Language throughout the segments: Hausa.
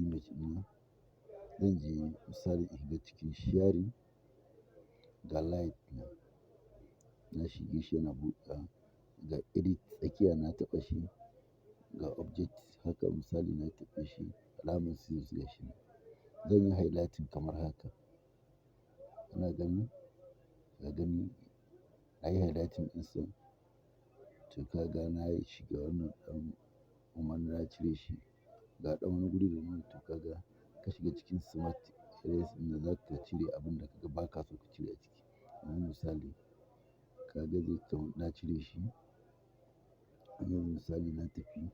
image ɗina, zan je misali in shiga cikin sharing ga light na shige shi yana buɗewa, ga edit tsakiya na taɓa shi, ga object haka misali na taɓa shi alamar saves gashi nan. Zan yi highlighting kamar haka. Kana gani? Ka gani? Na yi highlighting ɗinsa. To ka ga na yi shiga wannan ɗan kuma na cire shi. Ga ɗan wani guri da nan to ka ga ka shiga cikin smart erase inda za ka cire abun da kaga ba ka so ka cire a ciki. Yanzu misali ka ga zai tafi na cire shi. Yanzu misali na tafi.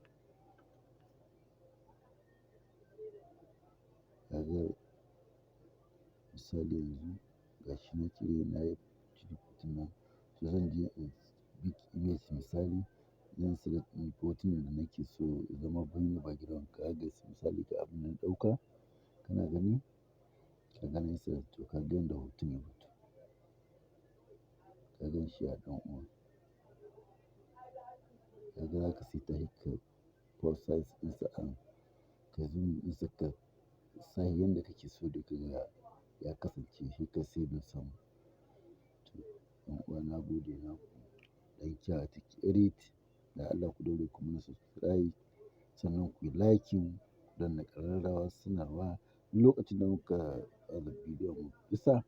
Ka ga misali yanzu gashi na cire na yi cire hotunan. To zan je in pick image misali zan select ɗin hotunan da nake so ya zama bane background. Ka ga misali ga abun da na ɗauka. Kana gani? Ka gani sai to ka ga yanda hoton ya fito. Ka gan shi a ɗan uwan. Ka ga zaka saita shi ka pause size ɗinsa an ka zoom ɗinsa ka sa yanda kake so da ka ga ya kasance sai ka saving sama. To ɗan uwa na gode naku. Ɗan kyauta take edit da Allah ku daure ku mana subscribe sannan ku yi liking ku danna ƙararrawa sanarwa duk lokacin da muka haɗa bidiyon mu bisa.